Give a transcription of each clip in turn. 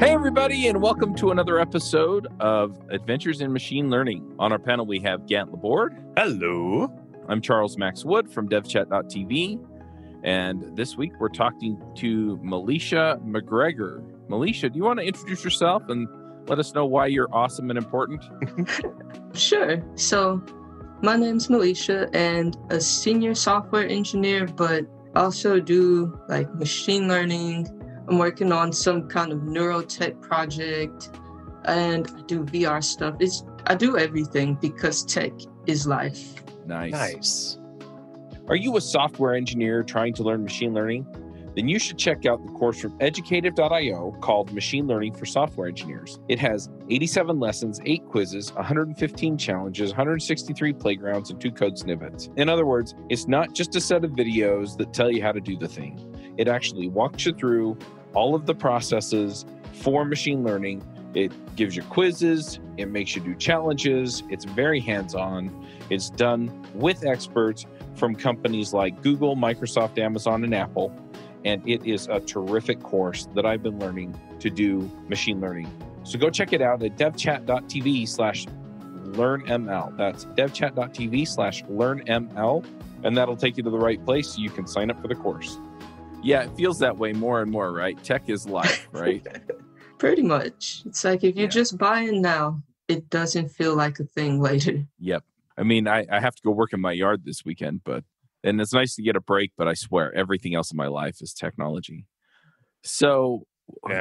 Hey, everybody, and welcome to another episode of Adventures in Machine Learning. On our panel, we have Gant Laborde. Hello. I'm Charles Max Wood from devchat.tv. And this week, we're talking to Milecia McGregor. Milecia, do you want to introduce yourself and let us know why you're awesome and important? Sure. So, my name's Milecia, and a senior software engineer, but also do like machine learning. I'm working on some kind of neurotech project, and I do VR stuff. I do everything because tech is life. Nice. Are you a software engineer trying to learn machine learning? Then you should check out the course from educative.io called Machine Learning for Software Engineers. It has 87 lessons, 8 quizzes, 115 challenges, 163 playgrounds, and 2 code snippets. In other words, it's not just a set of videos that tell you how to do the thing. It actually walks you through all of the processes for machine learning. It gives you quizzes, it makes you do challenges, it's very hands-on, it's done with experts from companies like Google, Microsoft, Amazon, and Apple. And it is a terrific course that I've been learning to do machine learning. So go check it out at devchat.tv/learnml. That's devchat.tv/learnml. And that'll take you to the right place so you can sign up for the course. Yeah, it feels that way more and more, right? Tech is life, right? Pretty much. It's like if you just buy in now, it doesn't feel like a thing later. Yep. I mean, I have to go work in my yard this weekend, and it's nice to get a break, but I swear everything else in my life is technology. So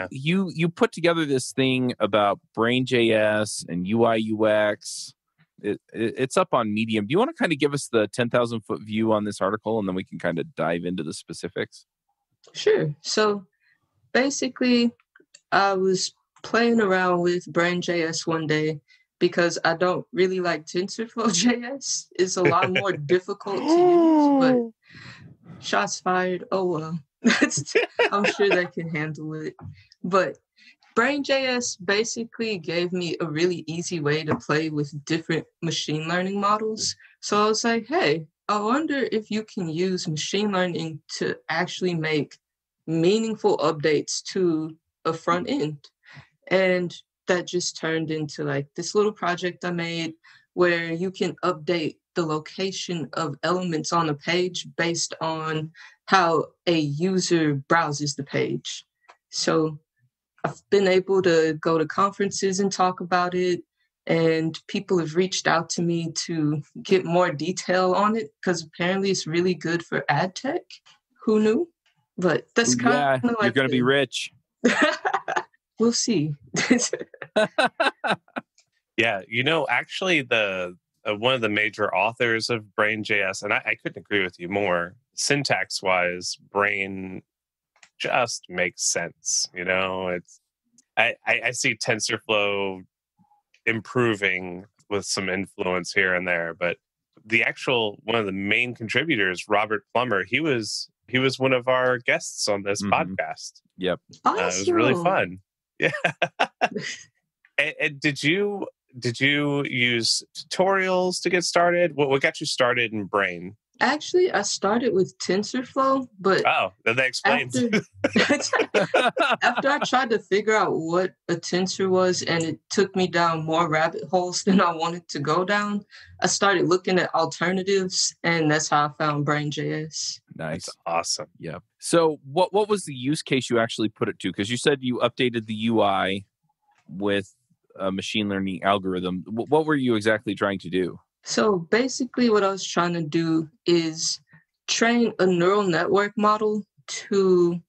you put together this thing about Brain.js and UI UX. It's up on Medium. Do you want to kind of give us the 10,000 foot view on this article, and then we can kind of dive into the specifics? Sure. So basically, I was playing around with Brain.js one day because I don't really like TensorFlow.js. It's a lot more difficult to use, but shots fired. Oh, well. I'm sure they can handle it. But Brain.js basically gave me a really easy way to play with different machine learning models. So I was like, hey, I wonder if you can use machine learning to actually make meaningful updates to a front end. And that just turned into like this little project I made where you can update the location of elements on a page based on how a user browses the page. So I've been able to go to conferences and talk about it, and people have reached out to me to get more detail on it because apparently it's really good for ad tech. Who knew? But that's kind of like you're going to be rich. We'll see. Yeah, actually the one of the major authors of Brain.js, and I couldn't agree with you more, syntax-wise, Brain just makes sense. It's I see TensorFlow improving with some influence here and there, but the actual one of the main contributors, Robert Plummer, he was one of our guests on this podcast. Yep. Awesome. It was really fun. Yeah. and did you use tutorials to get started? What got you started in Brain? Actually, I started with TensorFlow, but then that explains. After I tried to figure out what a tensor was, and it took me down more rabbit holes than I wanted to go down, I started looking at alternatives, and that's how I found Brain.js. Nice. That's awesome. Yeah. So what was the use case you actually put it to? Because you said you updated the UI with a machine learning algorithm. What were you exactly trying to do? So basically what I was trying to do is train a neural network model to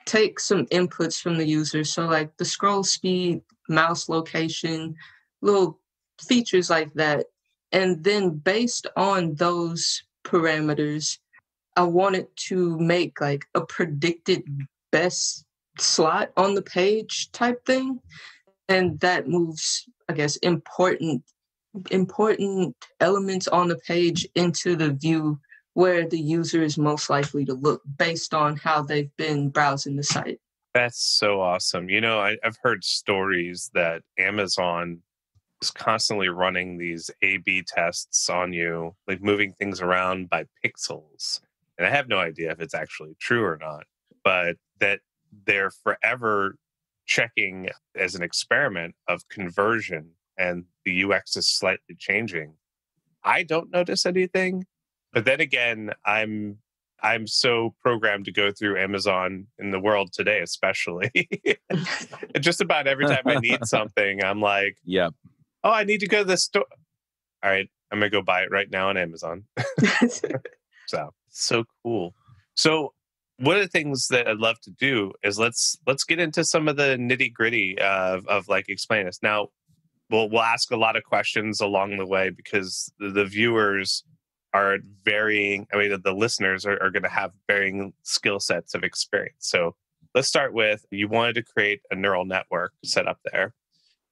take some inputs from the user. So like the scroll speed, mouse location, little features like that. And then based on those parameters, I wanted to make like a predicted best slot on the page type thing. And that moves, I guess, important elements on the page into the view where the user is most likely to look based on how they've been browsing the site. That's so awesome. I've heard stories that Amazon is constantly running these A/B tests on you, like moving things around by pixels. And I have no idea if it's actually true or not, but that they're forever checking as an experiment of conversion and the UX is slightly changing, I don't notice anything. But then again, I'm so programmed to go through Amazon in the world today, especially. Just about every time I need something, I'm like, Yep. oh, I need to go to the store. All right, I'm going to go buy it right now on Amazon. So cool. So one of the things that I'd love to do is let's get into some of the nitty gritty of like explain this. Now, we'll ask a lot of questions along the way because the viewers are varying. I mean, the listeners are going to have varying skill sets of experience. So let's start with, you wanted to create a neural network set up there.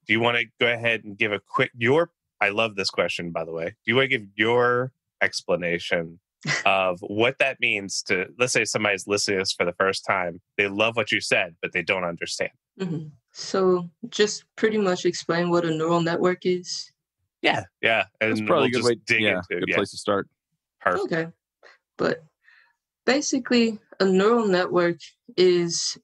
Do you want to go ahead and give a quick, I love this question, by the way. Do you want to give your explanation of what that means to, let's say somebody's listening to this for the first time. They love what you said, but they don't understand. Mm-hmm. So just pretty much explain what a neural network is. Yeah. And that's probably a good way. Good place to start. Perfect. Okay. But basically, a neural network is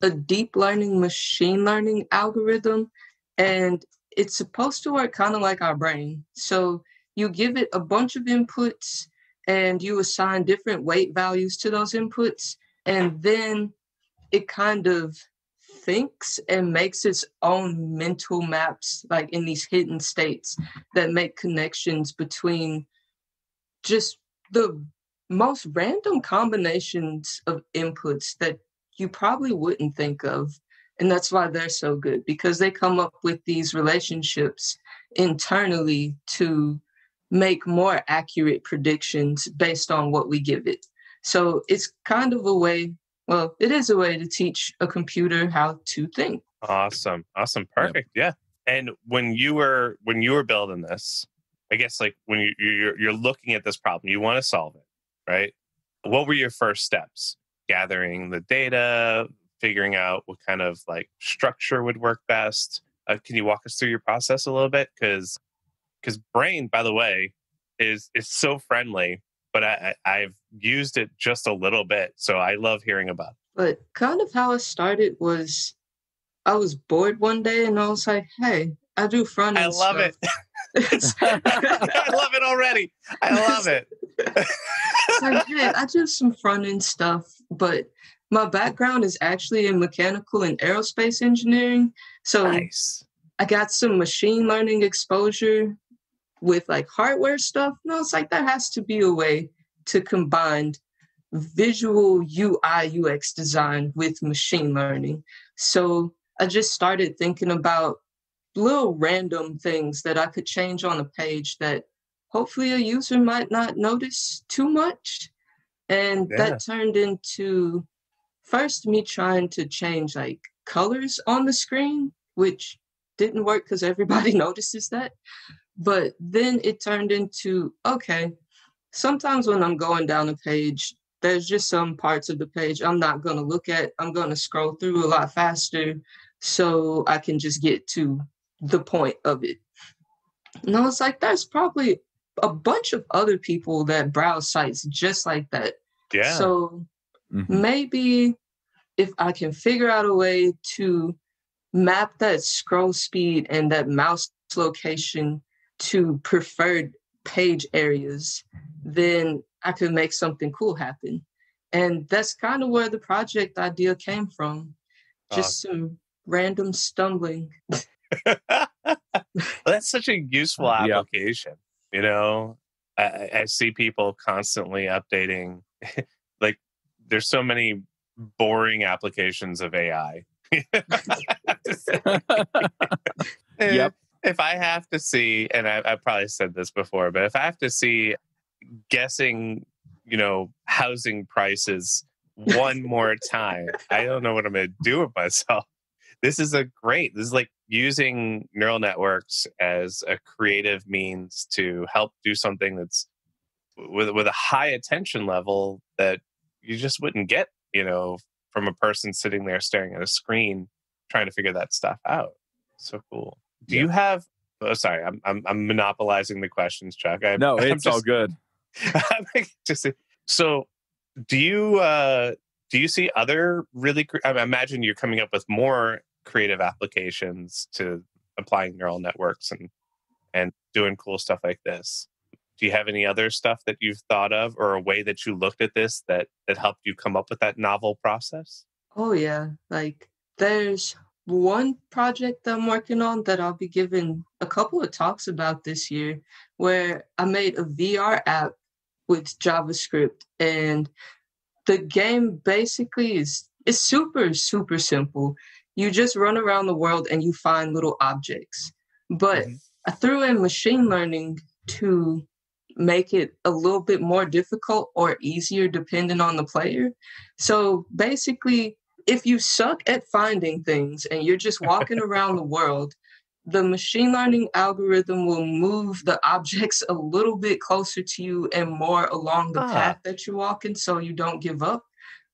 a deep learning machine learning algorithm, and it's supposed to work kind of like our brain. So you give it a bunch of inputs and you assign different weight values to those inputs, and then it kind of thinks and makes its own mental maps, like in these hidden states that make connections between just the most random combinations of inputs that you probably wouldn't think of. And that's why they're so good, because they come up with these relationships internally to make more accurate predictions based on what we give it. So it's kind of a way, well, it is a way to teach a computer how to think. Awesome. Perfect. Yep. Yeah. And when you were building this, I guess like when you're looking at this problem, you want to solve it, right? What were your first steps? Gathering the data, figuring out what kind of like structure would work best. Can you walk us through your process a little bit? Because Brain, by the way, is so friendly, but I've used it just a little bit, so I love hearing about it. But kind of how it started was I was bored one day and I was like, hey, I do front end stuff. I love it. I love it already. I love it. It's like, hey, I do some front end stuff, but my background is actually in mechanical and aerospace engineering. So nice. I got some machine learning exposure with like hardware stuff. And I was like, there has to be a way to combine visual UI UX design with machine learning. So I just started thinking about little random things that I could change on a page that hopefully a user might not notice too much. And that turned into first me trying to change like colors on the screen, which didn't work because everybody notices that. But then it turned into, okay, sometimes when I'm going down a page, there's just some parts of the page I'm not going to look at. I'm going to scroll through a lot faster so I can just get to the point of it. And I was like, there's probably a bunch of other people that browse sites just like that. Yeah. So maybe if I can figure out a way to map that scroll speed and that mouse location to preferred page areas, then I could make something cool happen. And that's kind of where the project idea came from. Just some random stumbling. That's such a useful application. You know, I see people constantly updating. Like, there's so many boring applications of AI. Yep. If I have to see, and I probably said this before, but if I have to see guessing, housing prices one more time, I don't know what I'm going to do with myself. This is like using neural networks as a creative means to help do something that's with a high attention level that you just wouldn't get, from a person sitting there staring at a screen trying to figure that stuff out. So cool. Do you have? Oh, sorry, I'm monopolizing the questions, Chuck. No, it's all good. So, do you see other really? I imagine you're coming up with more creative applications to applying neural networks and doing cool stuff like this. Do you have any other stuff that you've thought of, or a way that you looked at this that helped you come up with that novel process? Oh yeah, like there's one project that I'm working on that I'll be giving a couple of talks about this year, where I made a VR app with JavaScript, and the game basically is super simple. You just run around the world and you find little objects. But Mhm. I threw in machine learning to make it a little bit more difficult or easier depending on the player. So basically, if you suck at finding things and you're just walking around the world, the machine learning algorithm will move the objects a little bit closer to you and more along the Ah, path that you're walking so you don't give up.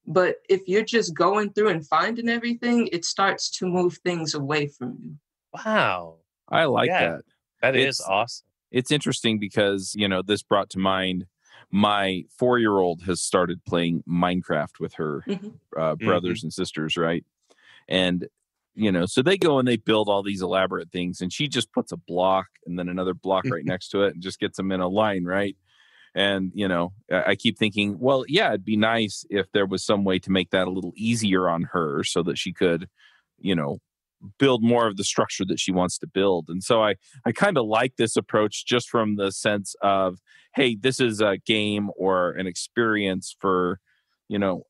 But if you're just going through and finding everything, it starts to move things away from you. wow. I like Yeah, that. that is It's awesome. it's interesting because, this brought to mind my 4-year-old has started playing Minecraft with her Mhm. Mhm. brothers and sisters, right? And, so they go and they build all these elaborate things, and she just puts a block and then another block right next to it and just gets them in a line, right? And, I keep thinking, well, yeah, it'd be nice if there was some way to make that a little easier on her so that she could, you know, build more of the structure that she wants to build. And so I kind of like this approach just from the sense of, hey, this is a game or an experience for,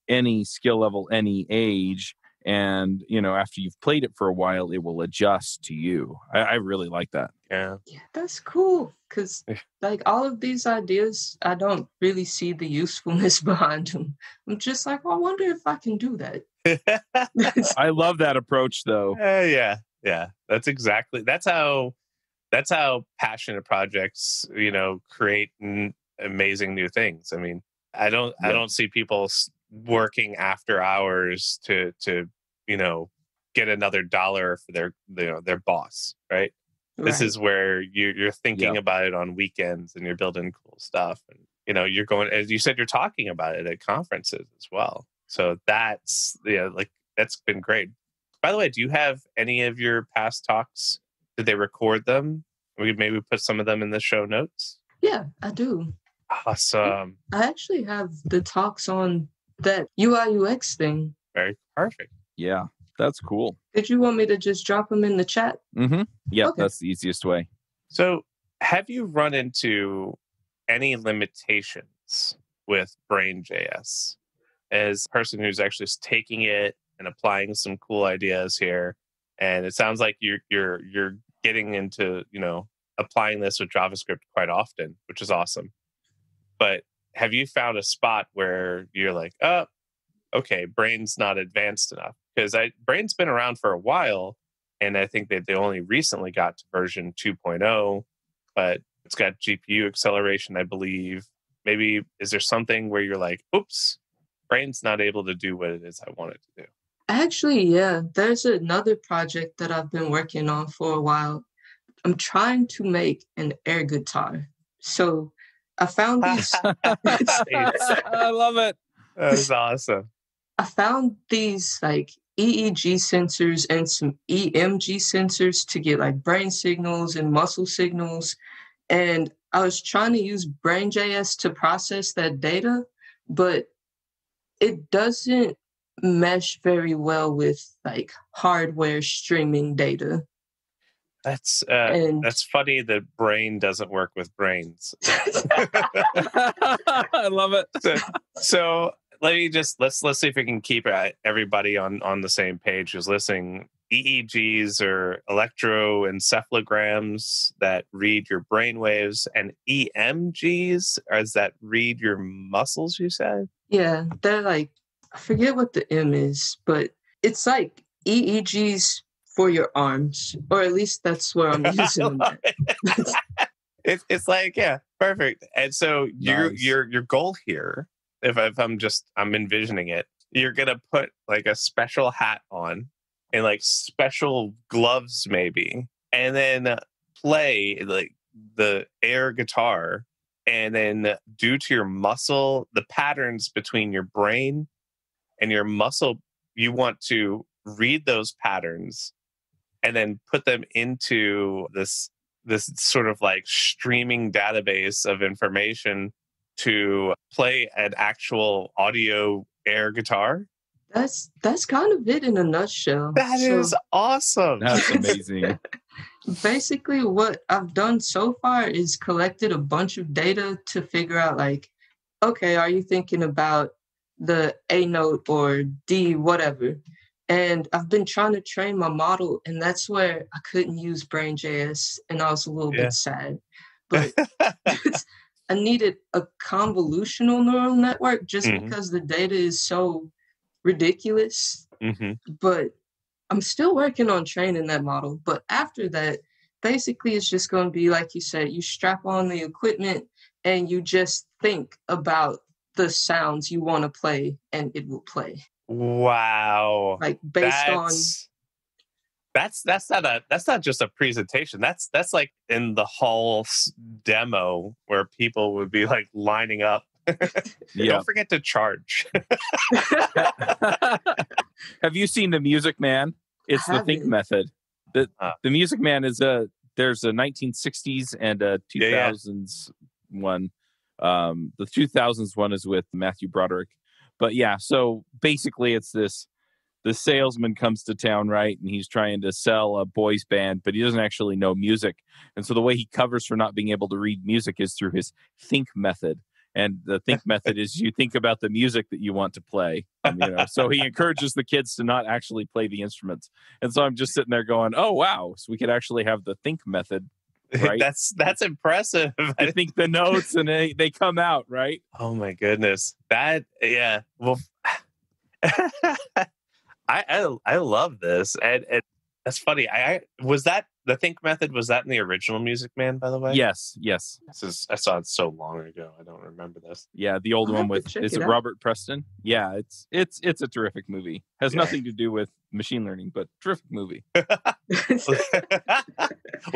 any skill level, any age. And, after you've played it for a while, it will adjust to you. I really like that. Yeah. Yeah, that's cool. Because, like, all of these ideas, I don't really see the usefulness behind them. I'm just like, well, I wonder if I can do that. I love that approach, though. Yeah. Yeah. That's how passionate projects, create amazing new things. I mean, I Yeah. don't see people working after hours to you know get another dollar for their boss, right? This Right. is where you're thinking Yeah. about it on weekends and you're building cool stuff, and you're going, as you said, you're talking about it at conferences as well. So that's like that's been great. By the way, do you have any of your past talks? Did they record them? We could maybe put some of them in the show notes. Yeah, I do. Awesome. I actually have the talks on that UI UX thing. Very perfect. Yeah. That's cool. Did you want me to just drop them in the chat? Mm-hmm. Yeah, Okay. that's the easiest way. So, have you run into any limitations with Brain.js as a person who's actually taking it and applying some cool ideas here? And it sounds like you're getting into applying this with JavaScript quite often, which is awesome. But have you found a spot where you're like, oh, okay, Brain's not advanced enough? Because Brain's been around for a while, and I think that they only recently got to version 2.0, but it's got GPU acceleration, I believe. Maybe is there something where you're like, oops, Brain's not able to do what it is I want it to do? Actually, yeah, there's another project that I've been working on for a while. I'm trying to make an air guitar. So I found these. I love it. That's awesome. I found these like EEG sensors and some EMG sensors to get like brain signals and muscle signals. And I was trying to use Brain.js to process that data, but it doesn't mesh very well with like hardware streaming data. That's And that's funny that Brain doesn't work with brains. I love it. So let's see if we can keep everybody on the same page who's listening. EEGs are electroencephalograms that read your brain waves, and EMGs is that read your muscles, you said? yeah, they're like, I forget what the M is, but it's like EEGs for your arms, or at least that's where I'm using them at. It's like, yeah, perfect. And so Nice. your goal here, if I'm envisioning it, you're gonna put like a special hat on and like special gloves maybe, and then play like the air guitar, and then due to your muscle, the patterns between your brain and your muscle, you want to read those patterns and then put them into this sort of like streaming database of information to play an actual audio air guitar. That's kind of it in a nutshell. That is awesome. That's amazing. Basically, what I've done so far is collected a bunch of data to figure out, like, okay, are you thinking about the A note or D, whatever? And I've been trying to train my model, and that's where I couldn't use Brain.js, and I was a little bit sad. But I needed a convolutional neural network just because the data is so ridiculous. But I'm still working on training that model. But after that, basically it's just going to be, like you said, you strap on the equipment and you just think about the sounds you want to play and it will play. Wow. Like based on that's not just a presentation. That's like in the hall demo where people would be like lining up. Don't forget to charge. Have you seen The Music Man? It's the think method. The Music Man is there's a 1960s and a 2000s one. The 2000s one is with Matthew Broderick. But yeah, so basically it's this: the salesman comes to town, right? And he's trying to sell a boys band, but he doesn't actually know music. And so the way he covers for not being able to read music is through his think method. And the think method is you think about the music that you want to play. So he encourages the kids to not actually play the instruments. And so I'm just sitting there going, oh, wow. So we could actually have the think method, right? That's impressive. I think the notes and they come out, right? Oh, my goodness. Yeah. Well, I love this. And that's funny. Was that the think method? Was that in the original Music Man, by the way? Yes. I saw it so long ago. I don't remember this. Yeah, the old one with Robert Preston. Yeah, it's a terrific movie. Has nothing to do with machine learning, but terrific movie. Well,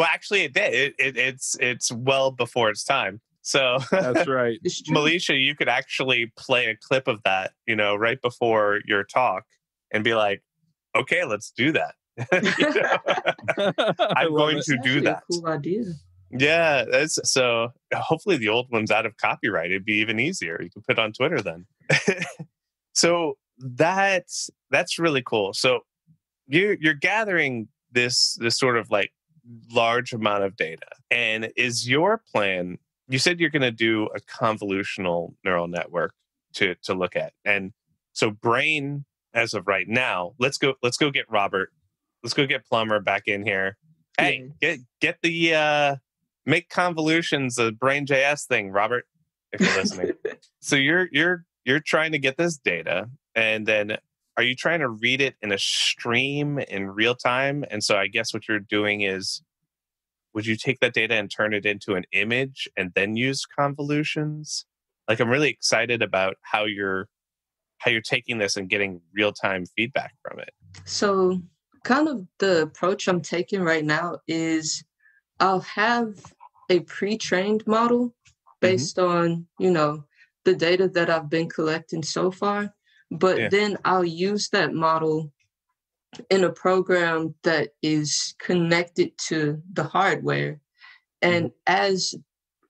actually, it did. It's well before its time. So that's right. Milecia, you could actually play a clip of that, right before your talk, and be like, "Okay, let's do that." I'm going to do that. Cool idea. Yeah, so hopefully the old one's out of copyright. It'd be even easier. You can put it on Twitter then. So that's really cool. So you're gathering this sort of like large amount of data, and is your plan? You said you're going to do a convolutional neural network to look at, and so Brain, as of right now, let's go get Robert. Let's go get Plumber back in here. Hey, get the make convolutions a Brain.js thing, Robert, if you're listening. So you're trying to get this data, and then are you trying to read it in a stream in real time? And so I guess what you're doing is, would you take that data and turn it into an image and then use convolutions? Like, I'm really excited about how you're taking this and getting real-time feedback from it. So kind of the approach I'm taking right now is I'll have a pre-trained model based on, the data that I've been collecting so far. But then I'll use that model in a program that is connected to the hardware. And as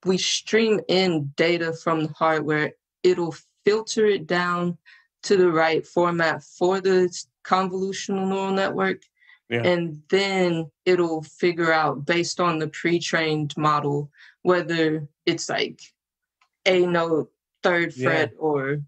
we stream in data from the hardware, it'll filter it down to the right format for the convolutional neural network. And then it'll figure out, based on the pre-trained model, whether it's like A note, 3rd fret, or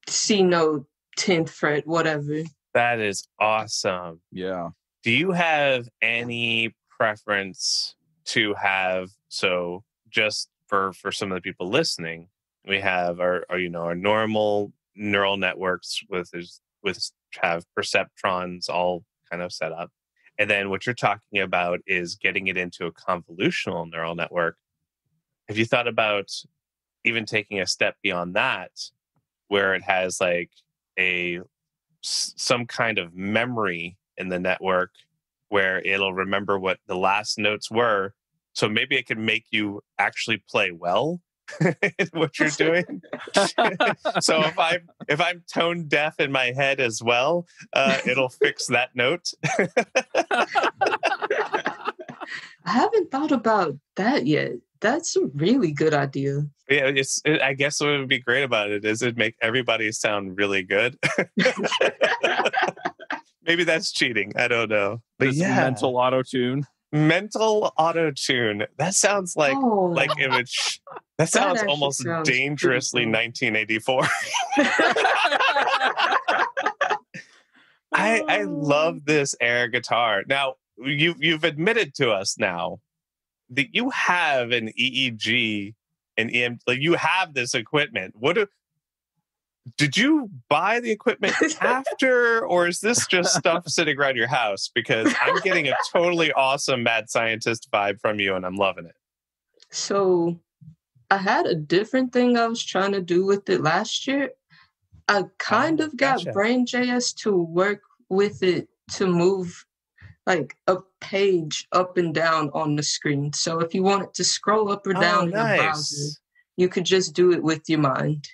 C note, 10th fret, whatever. That is awesome. Yeah. Do you have any preference to have, so just for some of the people listening, we have our normal neural networks with have perceptrons all kind of set up. And then what you're talking about is getting it into a convolutional neural network. Have you thought about even taking a step beyond that, where it has like some kind of memory in the network where it'll remember what the last notes were? So maybe it can make you actually play well. what you're doing. So if I'm tone deaf in my head as well, it'll fix that note. I haven't thought about that yet. That's a really good idea. Yeah, I guess what would be great about it is it'd make everybody sound really good. Maybe that's cheating. I don't know. But This yeah, mental auto-tune. mental auto-tune. That sounds like it would. That sounds almost sounds dangerously cool. 1984. I love this air guitar. Now you've admitted to us now that you have an EEG and EM. Like you have this equipment. Did you buy the equipment after, or is this just stuff sitting around your house? Because I'm getting a totally awesome mad scientist vibe from you, and I'm loving it. So I had a different thing I was trying to do with it last year. I kind of got gotcha. Brain.js to work with it to move like a page up and down on the screen. So if you wanted to scroll up or down in the browser, you could just do it with your mind.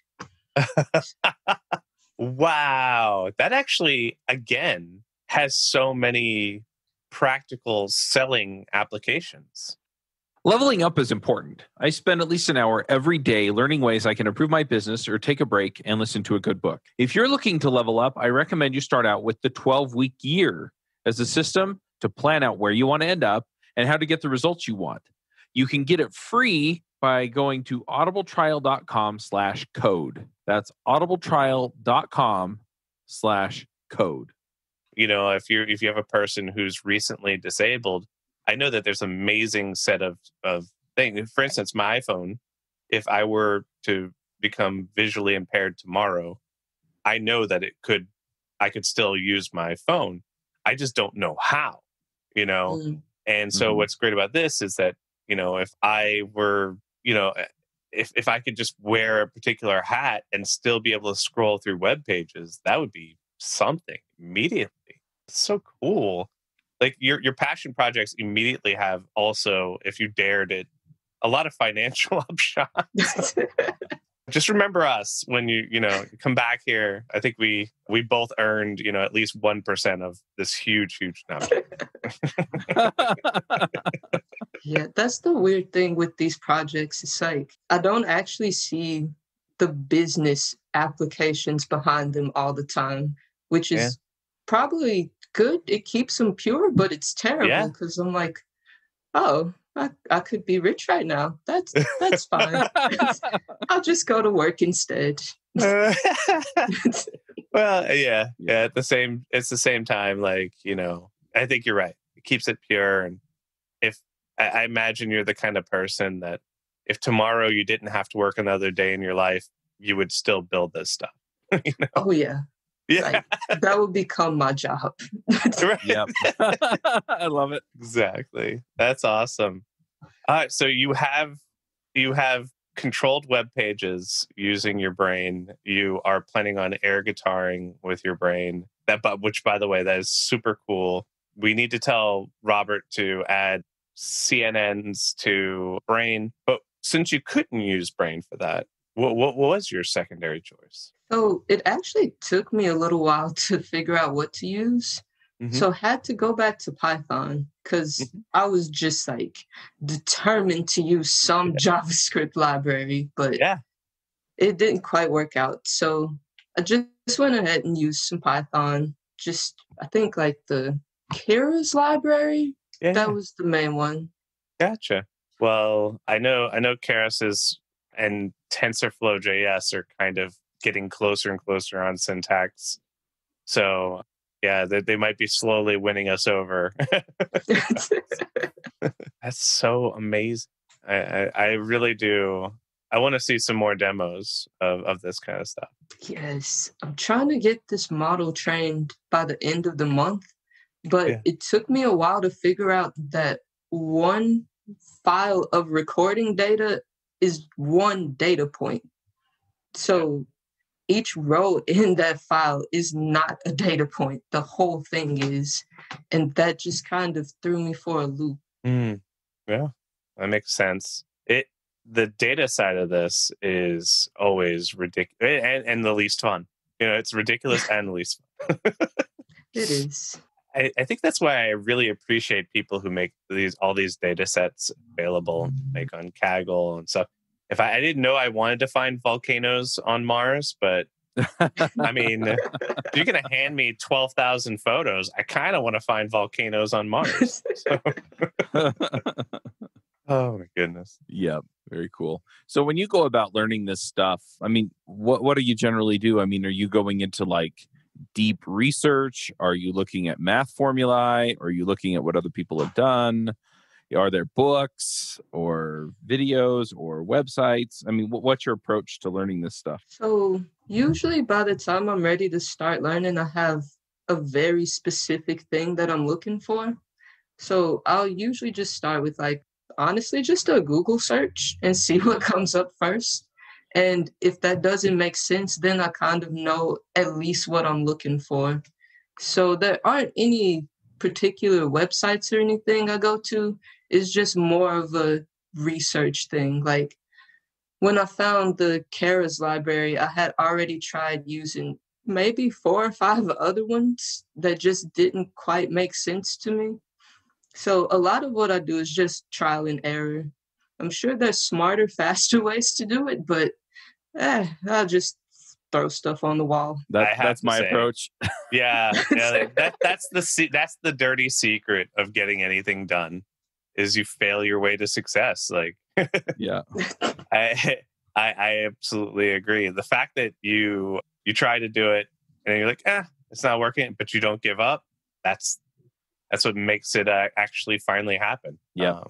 Wow. That actually, again, has so many practical selling applications. Leveling up is important. I spend at least an hour every day learning ways I can improve my business or take a break and listen to a good book. If you're looking to level up, I recommend you start out with the 12-week year as a system to plan out where you want to end up and how to get the results you want. You can get it free by going to audibletrial.com/code. That's audibletrial.com/code. You know, if you have a person who's recently disabled, I know that there's an amazing set of things. For instance, my iPhone, if I were to become visually impaired tomorrow, I know that I could still use my phone. I just don't know how, you know? And so what's great about this is that, you know, if I were, you know, if I could just wear a particular hat and still be able to scroll through web pages, that would be something immediately. It's so cool. Like your passion projects immediately have also, if you dared it, a lot of financial upshots. Just remember us when you come back here. I think we both earned, you know, at least 1% of this huge number. Yeah, that's the weird thing with these projects. It's like I don't actually see the business applications behind them all the time, which is probably good. It keeps them pure, but it's terrible because I'm like, oh, I could be rich right now. That's fine. I'll just go to work instead. Well, yeah. It's the same time. Like, you know, I think you're right. It keeps it pure. And if I imagine you're the kind of person that if tomorrow you didn't have to work another day in your life, you would still build this stuff. You know? Oh yeah. Like, that would become my job. Yep. I love it. Exactly. That's awesome. All right. So you have controlled web pages using your brain. You are planning on air guitaring with your brain. Which, by the way, that is super cool. We need to tell Robert to add CNNs to brain. But since you couldn't use brain for that, what was your secondary choice? So it actually took me a little while to figure out what to use. So I had to go back to Python because I was just like determined to use some JavaScript library, but it didn't quite work out. So I just went ahead and used some Python. Just, I think like the Keras library, that was the main one. Gotcha. Well, I know Keras and TensorFlow.js are kind of getting closer and closer on syntax. So yeah, they might be slowly winning us over. That's so amazing. I really do. I want to see some more demos of this kind of stuff. Yes. I'm trying to get this model trained by the end of the month, but it took me a while to figure out that one file of recording data is one data point. So each row in that file is not a data point. The whole thing is. And that just kind of threw me for a loop. Yeah, that makes sense. the data side of this is always ridiculous and the least fun. It's ridiculous and the least fun. It is. I think that's why I really appreciate people who make all these data sets available, like on Kaggle and stuff. If I didn't know I wanted to find volcanoes on Mars, but I mean, if you're going to hand me 12,000 photos, I kind of want to find volcanoes on Mars. So. Oh my goodness. Yep. Very cool. So when you go about learning this stuff, I mean, what do you generally do? I mean, are you going into like deep research? Are you looking at math formulae? Are you looking at what other people have done? Are there books or videos or websites? I mean, what's your approach to learning this stuff? So usually by the time I'm ready to start learning, I have a very specific thing that I'm looking for. So I'll usually just start with honestly, just a Google search and see what comes up first. And if that doesn't make sense, then I kind of know at least what I'm looking for. So there aren't any particular websites or anything I go to. It's just more of a research thing. Like when I found the Keras library, I had already tried using maybe 4 or 5 other ones that just didn't quite make sense to me. So a lot of what I do is just trial and error. I'm sure there's smarter, faster ways to do it, but I'll just throw stuff on the wall. That's my approach. Yeah, that's the dirty secret of getting anything done, is you fail your way to success. Like, yeah, I absolutely agree. The fact that you try to do it and you're like, it's not working, but you don't give up. That's what makes it actually finally happen. Yeah,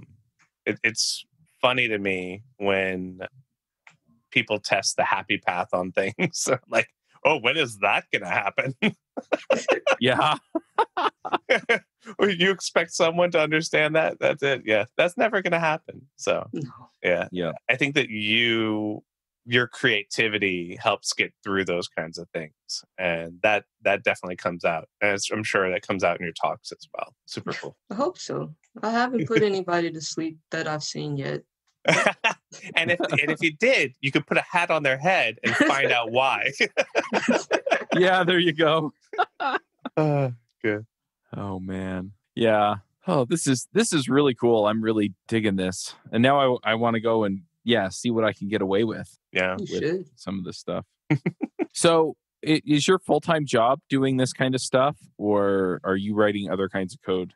it's funny to me when people test the happy path on things. Like, oh, when is that going to happen? Yeah. You expect someone to understand that? That's it. Yeah, that's never going to happen. So, yeah. I think that your creativity helps get through those kinds of things, and that definitely comes out. And I'm sure that comes out in your talks as well. Super cool. I hope so. I haven't put anybody to sleep that I've seen yet. And if you did, you could put a hat on their head and find out why. Yeah, there you go. Good. Oh man. Yeah. Oh, this is really cool. I'm really digging this. And now I want to go and see what I can get away with. Yeah. You should. Some of this stuff. So is your full-time job doing this kind of stuff, or are you writing other kinds of code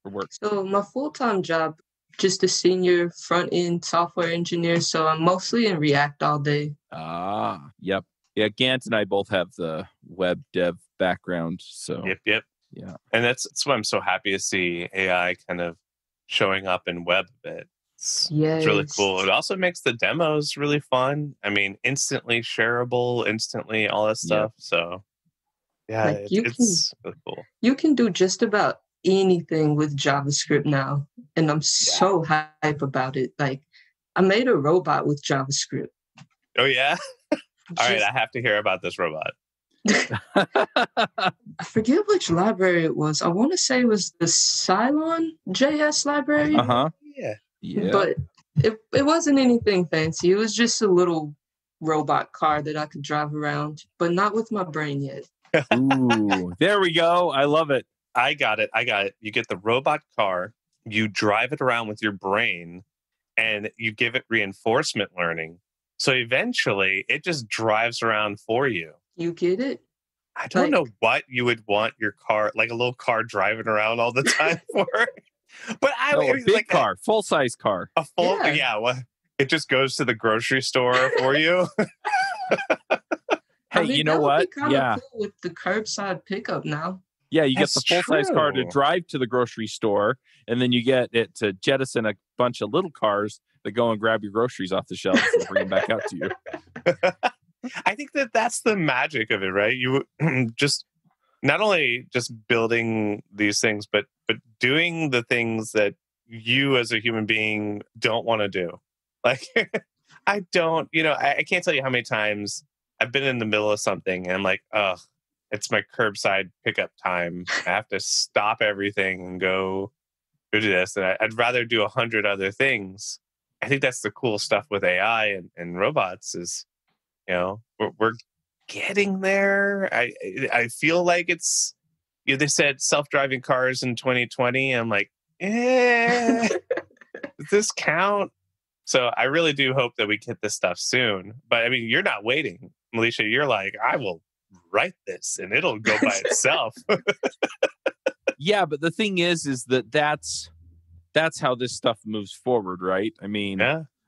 for work? So my full-time job, just a senior front-end software engineer. So I'm mostly in React all day. Yep. Yeah, Gant and I both have the web dev background. So Yep. Yeah. And that's why I'm so happy to see AI kind of showing up in web a bit. It's really cool. It also makes the demos really fun. I mean, instantly shareable, instantly all that stuff. Yep. So yeah, it's really cool. You can do just about anything with JavaScript now. And I'm so hype about it. Like, I made a robot with JavaScript. Oh, yeah? All right, I have to hear about this robot. I forget which library it was. I want to say it was the Cylon JS library. Uh-huh. Yeah. But it wasn't anything fancy. It was just a little robot car that I could drive around, but not with my brain yet. Ooh, there we go. I love it. I got it. You get the robot car, you drive it around with your brain, and you give it reinforcement learning. So eventually, it just drives around for you. You get it? I don't know what you would want your car, like a little car driving around all the time for. But a big car, full-size car. A full, well, it just goes to the grocery store for you. Hey, you know what? Cool with the curbside pickup now. Yeah, you get the full-size car to drive to the grocery store, and then you get it to jettison a bunch of little cars that go and grab your groceries off the shelves and bring them back out to you. I think that's the magic of it, right? You just not only just building these things, but doing the things that you as a human being don't want to do. Like, I can't tell you how many times I've been in the middle of something and I'm like, ugh, it's my curbside pickup time. I have to stop everything and go do this. And I'd rather do 100 other things I think that's the cool stuff with AI and robots is, we're getting there. I feel like it's, they said self-driving cars in 2020. I'm like, does this count? So I really do hope that we get this stuff soon. But I mean, you're not waiting, Milecia. You're like, I will write this and it'll go by itself. Yeah, but the thing is that's how this stuff moves forward, right? I mean,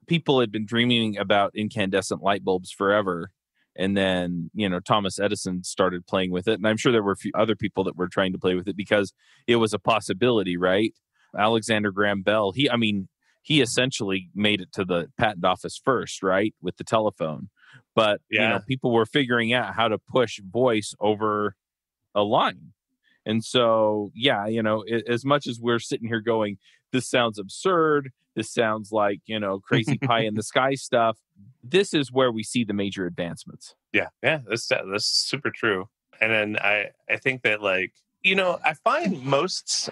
people had been dreaming about incandescent light bulbs forever. And then, Thomas Edison started playing with it. And I'm sure there were a few other people that were trying to play with it because it was a possibility, right? Alexander Graham Bell, he essentially made it to the patent office first, right? With the telephone. But, people were figuring out how to push voice over a line. And so, as much as we're sitting here going, this sounds absurd, this sounds like, crazy pie in the sky stuff, this is where we see the major advancements. Yeah, that's super true. And then I think that, like, I find most...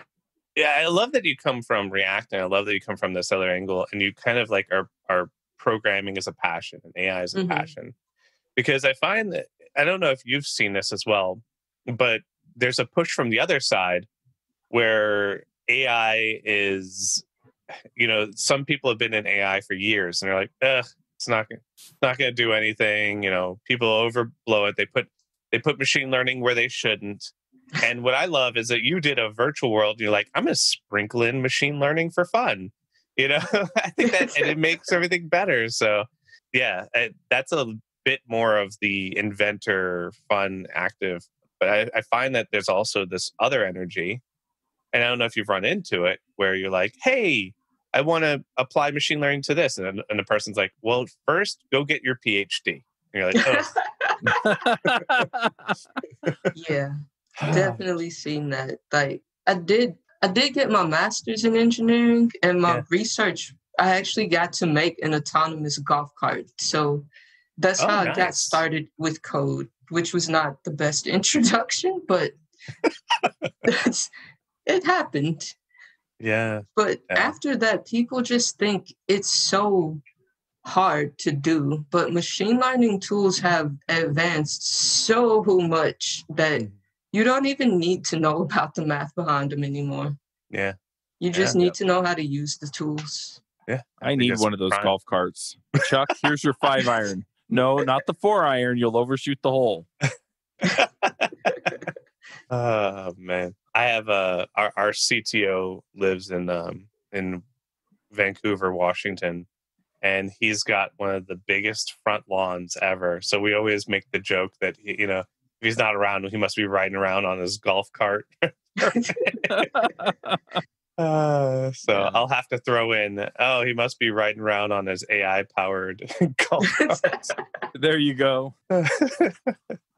Yeah, I love that you come from React, and I love that you come from this other angle, and you kind of like are programming as a passion and AI as a passion. Because I find that, I don't know if you've seen this as well, but there's a push from the other side where AI is, some people have been in AI for years, and they're like, it's not going to do anything. People overblow it. They put machine learning where they shouldn't. And what I love is that you did a virtual world. And you're like, I'm going to sprinkle in machine learning for fun. I think that, and it makes everything better. So yeah, that's a bit more of the inventor, fun, active. But I find that there's also this other energy. And I don't know if you've run into it where you're like, hey, I want to apply machine learning to this. And the person's like, well, first go get your PhD. And you're like, oh. Yeah. Definitely seen that. Like I did get my master's in engineering, and my research, I actually got to make an autonomous golf cart. So that's how I got started with code, which was not the best introduction, but it happened. Yeah. But after that, people just think it's so hard to do. But machine learning tools have advanced so much that you don't even need to know about the math behind them anymore. Yeah. You just need to know how to use the tools. Yeah. I need one of those golf carts. Chuck, here's your 5-iron. No, not the 4-iron. You'll overshoot the hole. Oh, man. I have our CTO lives in Vancouver, Washington, and he's got one of the biggest front lawns ever. So we always make the joke that if he's not around, he must be riding around on his golf cart. I'll have to throw in, he must be riding around on his AI-powered golf cart. There you go. I'm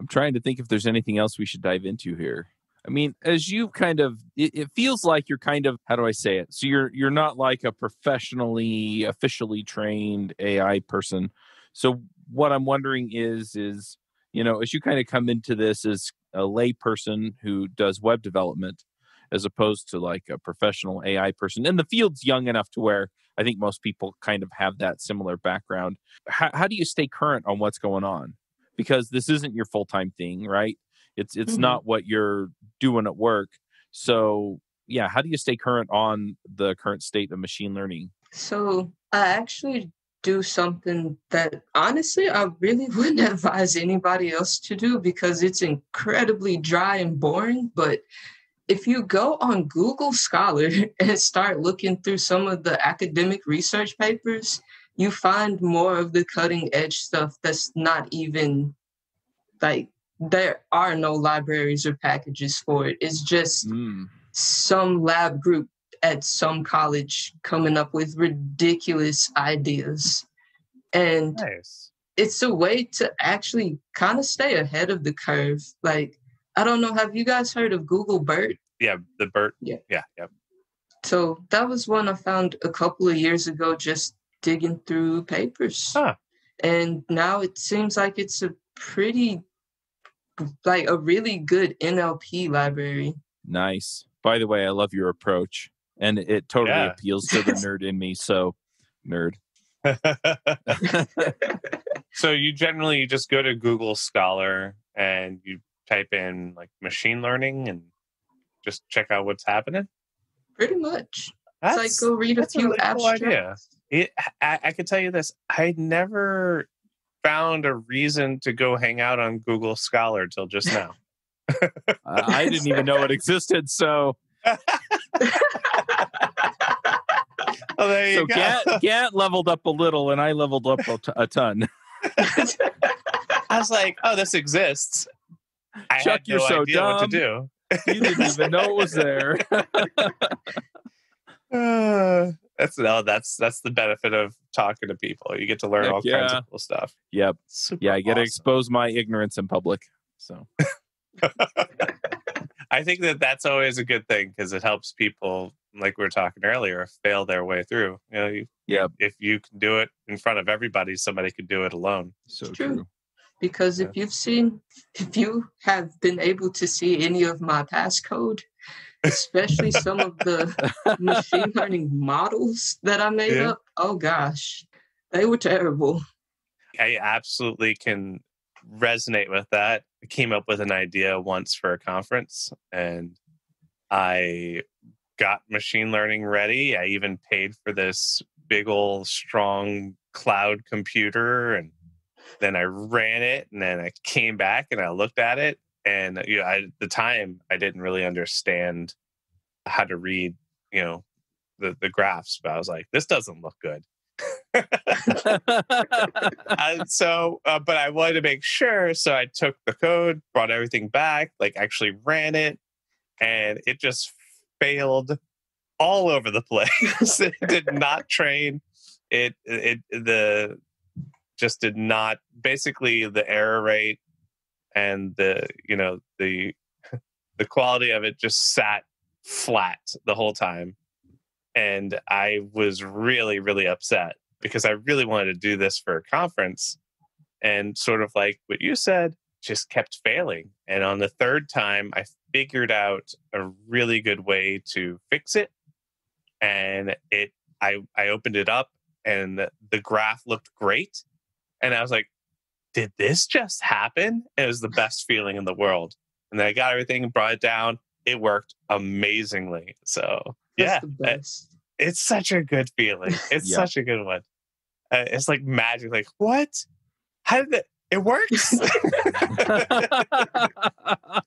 trying to think if there's anything else we should dive into here. I mean, as you kind of, it feels like you're kind of, how do I say it? So you're not like a officially trained AI person. So what I'm wondering is, as you kind of come into this as a lay person who does web development, as opposed to like a professional AI person, and the field's young enough to where I think most people kind of have that similar background. How do you stay current on what's going on? Because this isn't your full-time thing, right? It's not what you're doing at work. So yeah, how do you stay current on the current state of machine learning? So I actually do something that honestly I really wouldn't advise anybody else to do because it's incredibly dry and boring. But if you go on Google Scholar and start looking through some of the academic research papers, you find more of the cutting edge stuff that's not even like, there are no libraries or packages for it. It's just some lab group at some college coming up with ridiculous ideas. And it's a way to actually kind of stay ahead of the curve. Like, I don't know, have you guys heard of Google BERT? Yeah, the BERT. Yeah. Yep. So that was one I found a couple of years ago just digging through papers. And now it seems like it's a really good NLP library. Nice. By the way, I love your approach. And it totally appeals to the nerd in me. So, nerd. So you generally just go to Google Scholar and you type in like machine learning and just check out what's happening. Pretty much. It's like go read a few really abstracts. Cool idea. I can tell you this. I never found a reason to go hang out on Google Scholar till just now. I didn't even know it existed. So, well, there you go. Gant leveled up a little, and I leveled up a ton. I was like, "Oh, this exists." I Chuck, had no you're so idea dumb. what to do. You didn't even know it was there. That's the benefit of talking to people. You get to learn all kinds of cool stuff. Yep. Super I get to expose my ignorance in public. So I think that's always a good thing because it helps people, like we were talking earlier, fail their way through. If you can do it in front of everybody, somebody could do it alone. So true. Because if you have been able to see any of my passcode, especially some of the machine learning models that I made up, oh gosh, they were terrible. I absolutely can resonate with that. I came up with an idea once for a conference and I got machine learning ready. I even paid for this big old strong cloud computer, and then I ran it, and then I came back and I looked at it, and at the time I didn't really understand how to read, the graphs, but I was like, this doesn't look good. But I wanted to make sure, so I took the code, brought everything back, like actually ran it, and it just failed all over the place. It did not train. It just did not. Basically, the error rate and the quality of it just sat flat the whole time, and I was really, really upset because I really wanted to do this for a conference, and sort of like what you said, just kept failing. And on the third time, I figured out a really good way to fix it, and I opened it up, and the graph looked great. And I was like, did this just happen? It was the best feeling in the world. And then I got everything, brought it down. It worked amazingly. So, That's the best. It's such a good feeling. It's such a good one. It's like magic. Like, what? How did it works?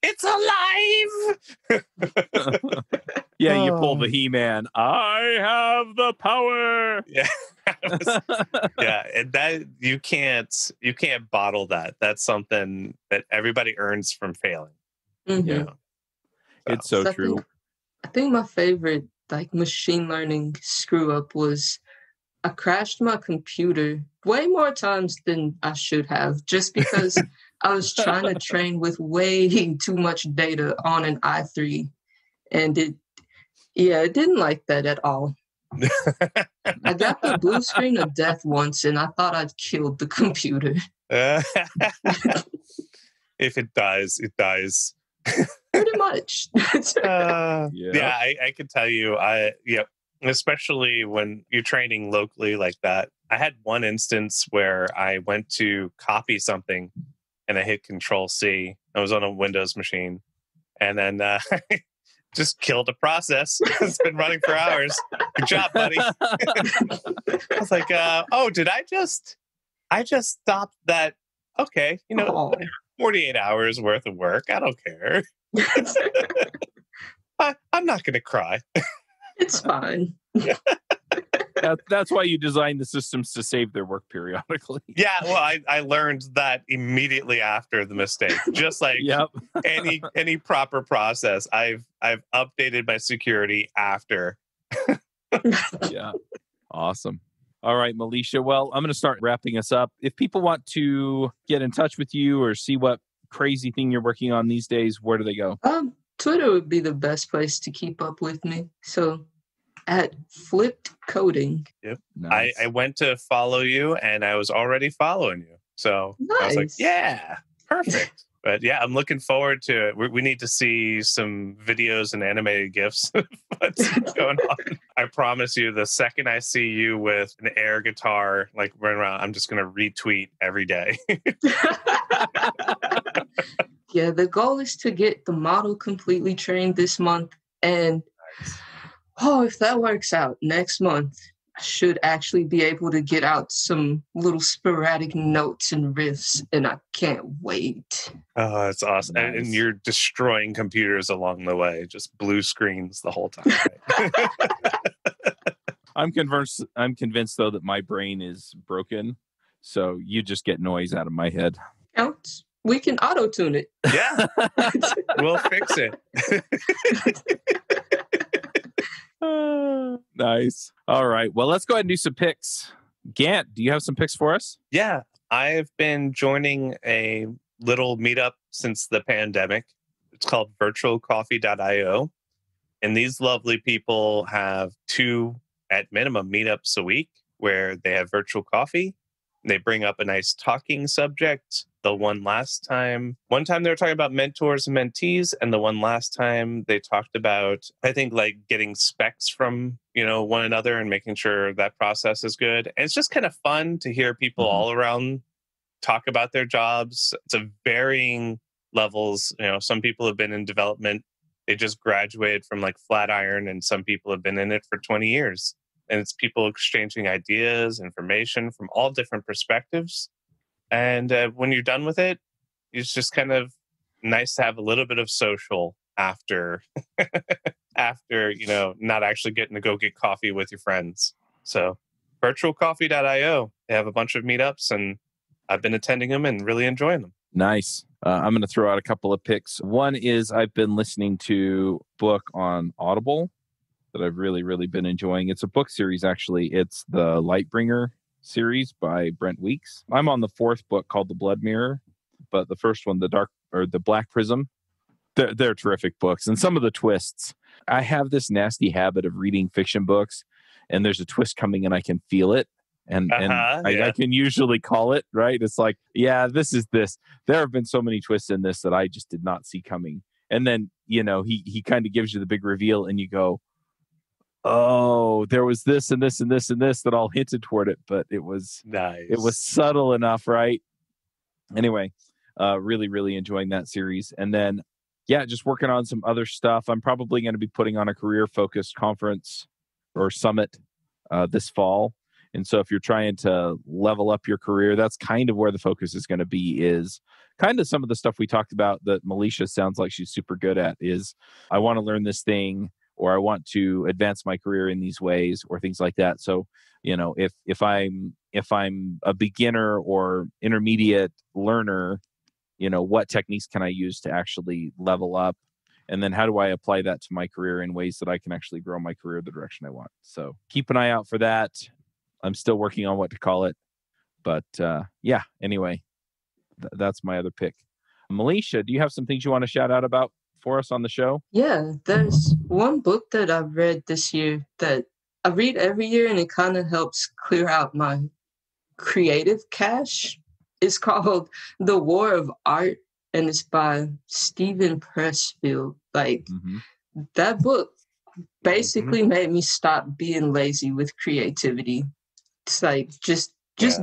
It's alive. You pull the He-Man. I have the power. Yeah. And that you can't bottle that. That's something that everybody earns from failing. Mm-hmm. It's so true. I think my favorite machine learning screw up was I crashed my computer way more times than I should have, just because I was trying to train with way too much data on an i3, and it didn't like that at all. I got the blue screen of death once, and I thought I'd killed the computer. If it dies, it dies. Pretty much. I can tell you, especially when you're training locally like that. I had one instance where I went to copy something and I hit Control-C. I was on a Windows machine, and then just killed a process. It's been running for hours. Good job, buddy. I was like, did I just stopped that? Okay, 48 hours worth of work. I don't care. I'm not going to cry. It's fine. That's why you design the systems to save their work periodically. Yeah, well, I learned that immediately after the mistake. Just like any proper process, I've updated my security after. Yeah, awesome. All right, Milecia. Well, I'm going to start wrapping us up. If people want to get in touch with you or see what crazy thing you're working on these days, where do they go? Twitter would be the best place to keep up with me. So at Flipped Coding. Yep. Nice. I went to follow you and I was already following you. So nice. I was like, yeah, perfect. But yeah, I'm looking forward to it. We need to see some videos and animated GIFs. What's going on? I promise you, the second I see you with an air guitar, like running around, I'm just going to retweet every day. Yeah, the goal is to get the model completely trained this month. And if that works out next month, I should actually be able to get out some little sporadic notes and riffs, and I can't wait. Oh, that's awesome. Nice. And you're destroying computers along the way, just blue screens the whole time. Right? I'm convinced though that my brain is broken. So you just get noise out of my head. Counts. We can auto-tune it. Yeah. We'll fix it. Nice. All right. Well, let's go ahead and do some picks. Gant, do you have some picks for us? Yeah. I've been joining a little meetup since the pandemic. It's called virtualcoffee.io. And these lovely people have 2, at minimum, meetups a week where they have virtual coffee. They bring up a nice talking subject. The one time they were talking about mentors and mentees, and the one last time they talked about, I think, like getting specs from, one another and making sure that process is good. And it's just kind of fun to hear people all around talk about their jobs. It's a varying levels. Some people have been in development. They just graduated from like Flatiron, and some people have been in it for 20 years. And it's people exchanging ideas, information from all different perspectives. And when you're done with it, it's just kind of nice to have a little bit of social after, not actually getting to go get coffee with your friends. So virtualcoffee.io, they have a bunch of meetups, and I've been attending them and really enjoying them. Nice. I'm going to throw out a couple of picks. One is I've been listening to a book on Audible that I've really, really been enjoying. It's a book series, actually. It's the Lightbringer series by Brent Weeks. I'm on the 4th book called The Blood Mirror, but the first one, the Black Prism, they're terrific books. And some of the twists, I have this nasty habit of reading fiction books, and there's a twist coming and I can feel it. I can usually call it, right? It's like, yeah, this is this. There have been so many twists in this that I just did not see coming. And then, he kind of gives you the big reveal and you go, oh, there was this and this and this and this that all hinted toward it, but it was nice. It was subtle enough, right? Anyway, really, really enjoying that series. And then, just working on some other stuff. I'm probably going to be putting on a career-focused conference or summit this fall. And so if you're trying to level up your career, that's kind of where the focus is going to be, is kind of some of the stuff we talked about that Milecia sounds like she's super good at. Is I want to learn this thing, or I want to advance my career in these ways, or things like that. So, if I'm a beginner or intermediate learner, what techniques can I use to actually level up? And then how do I apply that to my career in ways that I can actually grow my career the direction I want? So keep an eye out for that. I'm still working on what to call it. But anyway, that's my other pick. Milecia, do you have some things you want to shout out about for us on the show? Yeah, there's one book that I've read this year that I read every year, and it kind of helps clear out my creative cache. It's called The War of Art, and it's by Stephen Pressfield. That book basically made me stop being lazy with creativity. It's like, just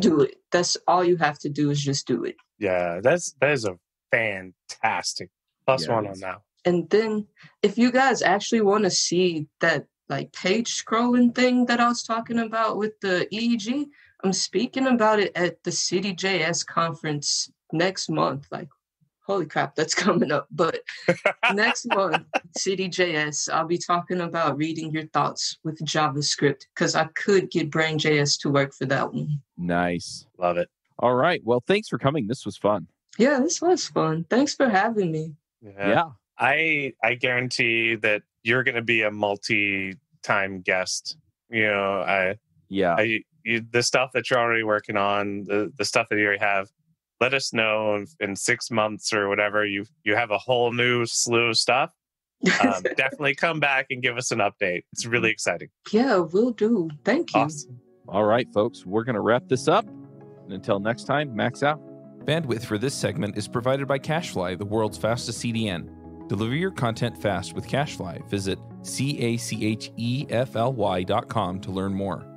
do it. That's all you have to do, is just do it. Yeah, that is a fantastic +1 on that. And then if you guys actually want to see that page scrolling thing that I was talking about with the EEG, I'm speaking about it at the CityJS conference next month. Holy crap, that's coming up. But next month, CityJS, I'll be talking about reading your thoughts with JavaScript, because I could get BrainJS to work for that one. Nice. Love it. All right. Well, thanks for coming. This was fun. Yeah, this was fun. Thanks for having me. Yeah. I guarantee that you're going to be a multi-time guest. The stuff that you're already working on, the stuff that you already have, let us know in 6 months or whatever, you have a whole new slew of stuff. Definitely come back and give us an update. It's really exciting. Yeah, will do. Thank you. Awesome. All right, folks, we're going to wrap this up. And until next time, Max out. Bandwidth for this segment is provided by CacheFly, the world's fastest CDN. Deliver your content fast with CacheFly. Visit CACHEFLY.com to learn more.